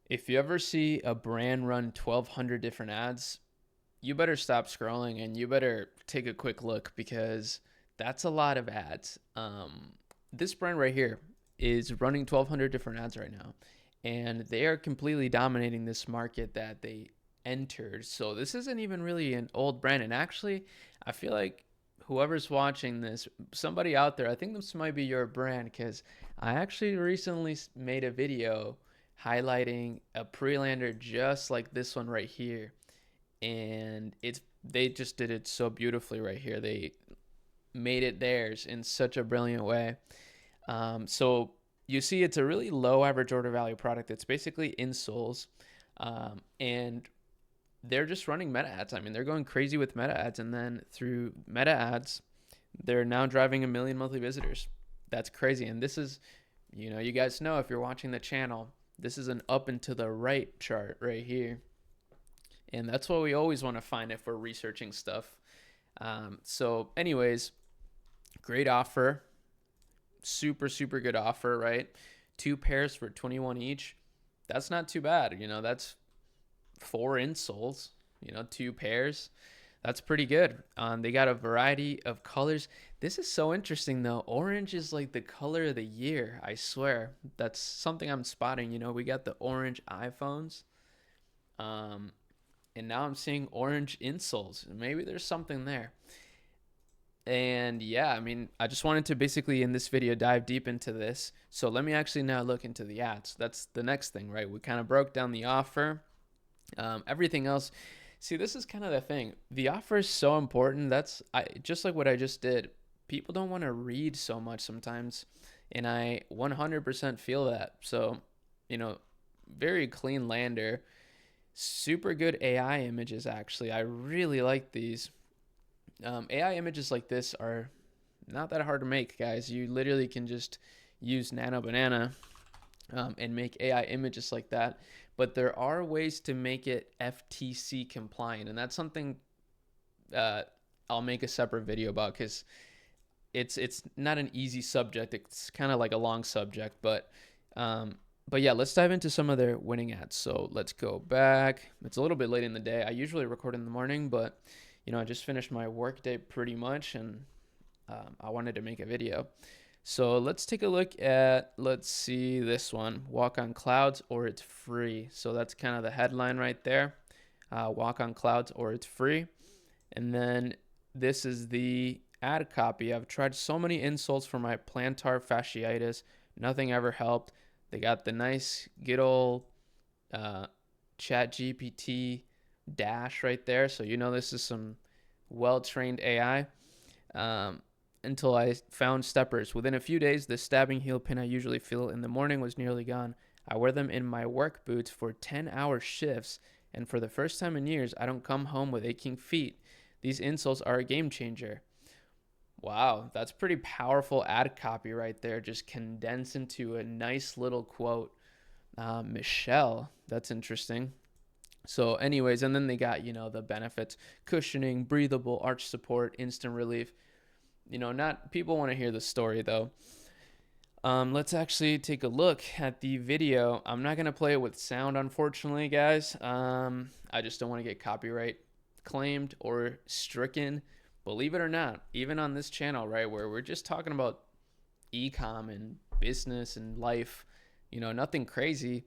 If you ever see a brand run 1,200 different ads, you better stop scrolling and you better take a quick look because that's a lot of ads. This brand right here is running 1,200 different ads right now, and they are completely dominating this market that they entered. So this isn't even really an old brand. And actually, I feel like whoever's watching this, somebody out there, I think this might be your brand because I actually recently made a video highlighting a pre-lander just like this one right here, and they just did it so beautifully right here. They made it theirs in such a brilliant way. So you see, it's a really low average order value product. It's basically insoles, and they're just running meta ads. I mean, they're going crazy with meta ads, and then through meta ads, they're now driving 1 million monthly visitors. That's crazy. And this is, you guys know if you're watching the channel, this is an up and to the right chart right here. And that's what we always want to find if we're researching stuff. So, anyways, great offer. Super, super good offer, right? Two pairs for 21 each. That's not too bad. That's four insoles, two pairs. That's pretty good. They got a variety of colors. This is so interesting though. Orange is like the color of the year, I swear. That's something I'm spotting. We got the orange iPhones. Um, and now I'm seeing orange insoles. Maybe there's something there. And yeah, I mean, I just wanted to basically in this video dive deep into this. So let me actually now look into the ads. That's the next thing, right? We kind of broke down the offer. Everything else. See, this is kind of the thing. The offer is so important. Just like what I just did. People don't want to read so much sometimes, and I 100% feel that. So, you know, very clean lander, super good AI images. Actually, I really like these. AI images like this are not that hard to make, guys. You literally can just use Nano Banana and make AI images like that. But there are ways to make it FTC compliant, and that's something uh, I'll make a separate video about because it's not an easy subject. It's kind of like a long subject, but yeah, let's dive into some of their winning ads. So let's go back. It's a little bit late in the day. I usually record in the morning, but I just finished my work day pretty much, and I wanted to make a video. So let's take a look at, let's see this one, Walk on Clouds or It's Free. So that's kind of the headline right there. Walk on Clouds or It's Free. And then this is the ad copy. I've tried so many insults for my plantar fasciitis. Nothing ever helped. They got the nice good old chat GPT dash right there. So this is some well-trained AI. Until I found steppers. Within a few days, the stabbing heel pain I usually feel in the morning was nearly gone. I wear them in my work boots for 10-hour shifts, and for the first time in years, I don't come home with aching feet. These insoles are a game changer. Wow, that's pretty powerful ad copy right there, just condensed into a nice little quote. Michelle, that's interesting. So, anyways, and then they got, the benefits: cushioning, breathable, arch support, instant relief. Not people want to hear the story though. Let's actually take a look at the video. I'm not gonna play it with sound, unfortunately, guys. I just don't want to get copyright claimed or stricken. Believe it or not, even on this channel, right, where we're just talking about e-com and business and life, nothing crazy.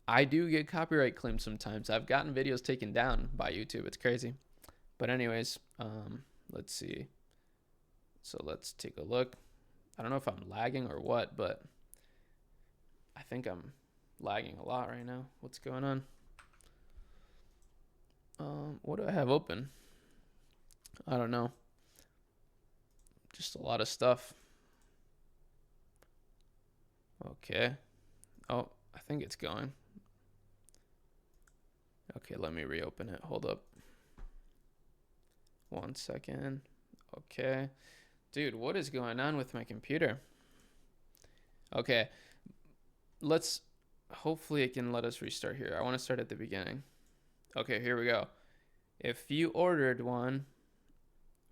I do get copyright claimed sometimes. I've gotten videos taken down by YouTube. It's crazy. But anyways, let's see. So let's take a look. I don't know if I'm lagging or what, but I think I'm lagging a lot right now. What's going on? What do I have open? I don't know. Just a lot of stuff. Okay. Oh, I think it's going. Okay, let me reopen it. Hold up. 1 second. Okay. Dude, what is going on with my computer? Okay, hopefully it can let us restart here. I want to start at the beginning. Okay, here we go. If you ordered one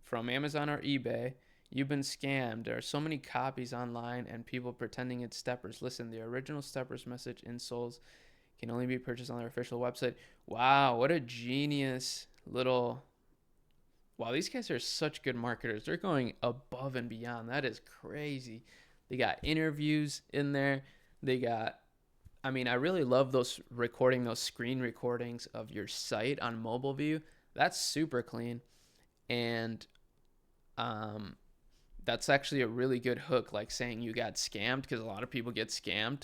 from Amazon or eBay, you've been scammed. There are so many copies online and people pretending it's Steppers. Listen, the original Steppers message insoles Can only be purchased on their official website. Wow, what a genius little. Wow, these guys are such good marketers. They're going above and beyond. That is crazy. They got interviews in there. They got, I mean, I really love those recording, those screen recordings of your site on mobile view. That's super clean. And um, that's actually a really good hook, like saying you got scammed, because a lot of people get scammed.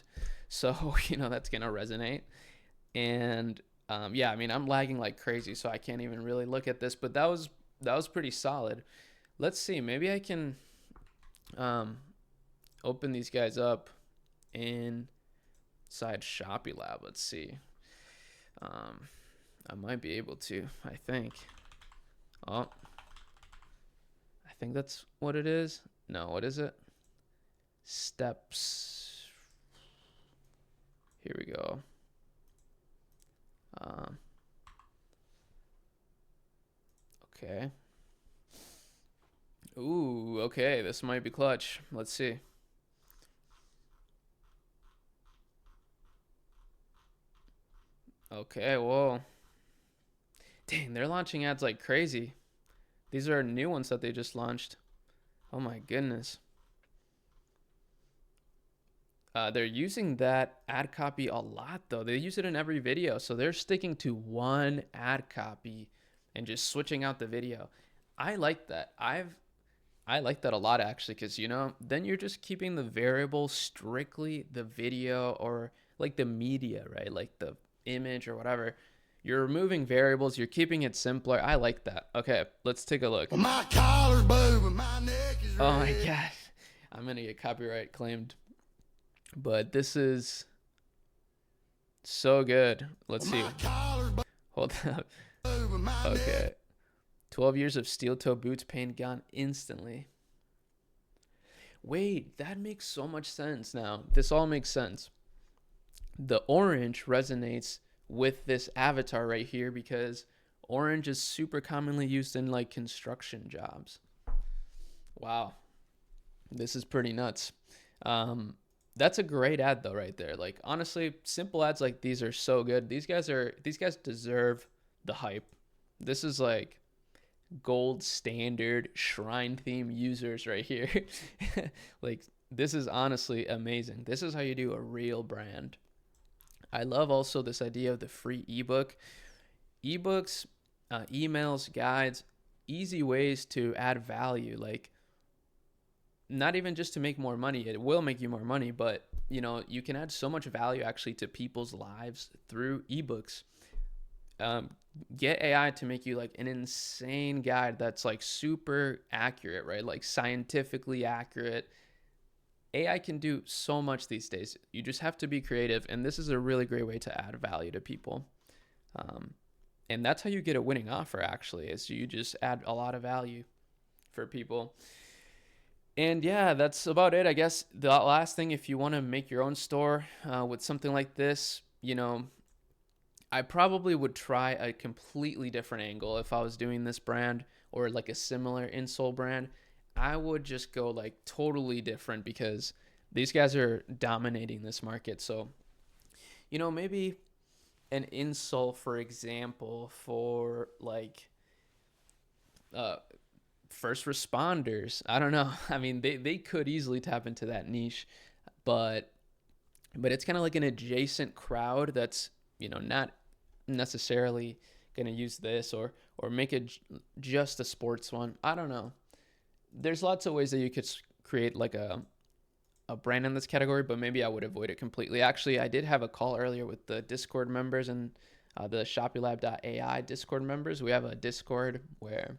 So, that's going to resonate. And yeah, I mean, I'm lagging like crazy, so I can't even really look at this, but that was pretty solid. Let's see, maybe I can open these guys up inside Shopify Lab. Let's see. I might be able to, I think. Oh, I think that's what it is. No, what is it? Steps. Here we go. Okay. Ooh, okay. This might be clutch. Let's see. Okay, whoa. Dang, they're launching ads like crazy. These are new ones that they just launched. Oh my goodness. They're using that ad copy a lot though. They use it in every video. So they're sticking to one ad copy and just switching out the video. I like that. I like that a lot actually, because then you're just keeping the variable strictly the video, or like the media, right? Like the image or whatever. You're removing variables, you're keeping it simpler. I like that. Okay, let's take a look. Well, my collar's blue and my neck is red. Oh my gosh. I'm gonna get copyright claimed. But this is so good. Let's see. Hold up. Okay. 12 years of steel toe boots, pain gone instantly. Wait, that makes so much sense now. This all makes sense. The orange resonates with this avatar right here because orange is super commonly used in like construction jobs. Wow. This is pretty nuts. That's a great ad though right there. Like honestly, simple ads like these are so good. These guys deserve the hype. This is like gold standard shrine theme users right here. Like this is honestly amazing. This is how you do a real brand. I love also this idea of the free ebook. Ebooks, emails, guides, easy ways to add value. Like not even just to make more money. It will make you more money, but you can add so much value actually to people's lives through ebooks. Get AI to make you like an insane guide that's like super accurate, right? Like scientifically accurate. AI can do so much these days. You just have to be creative, and this is a really great way to add value to people. And that's how you get a winning offer actually, is you just add a lot of value for people. And yeah, that's about it. I guess the last thing, if you want to make your own store with something like this, I probably would try a completely different angle if I was doing this brand or like a similar insole brand. I would just go like totally different because these guys are dominating this market. So, maybe an insole, for example, for like first responders. I don't know. I mean, they could easily tap into that niche, but it's kind of like an adjacent crowd that's, not necessarily going to use this or make it just a sports one. I don't know. There's lots of ways that you could create like a brand in this category, but maybe I would avoid it completely. Actually, I did have a call earlier with the Discord members and the ShopyLab.ai Discord members. We have a Discord where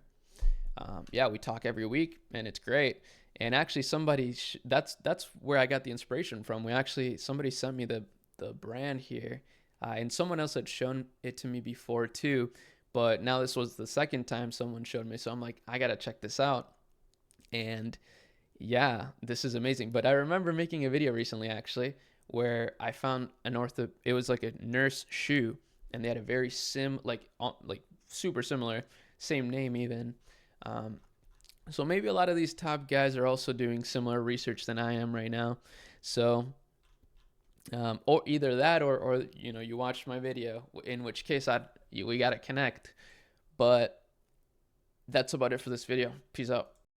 we talk every week, and it's great. And actually, that's where I got the inspiration from. Somebody sent me the brand here, and someone else had shown it to me before too. But now this was the second time someone showed me, so I'm like, I gotta check this out. And yeah, this is amazing. But I remember making a video recently actually where I found it was like a nurse shoe, and they had a very like super similar, same name even. So maybe a lot of these top guys are also doing similar research than I am right now. So Or either that, or you watched my video, in which case we got to connect. But that's about it for this video. Peace out.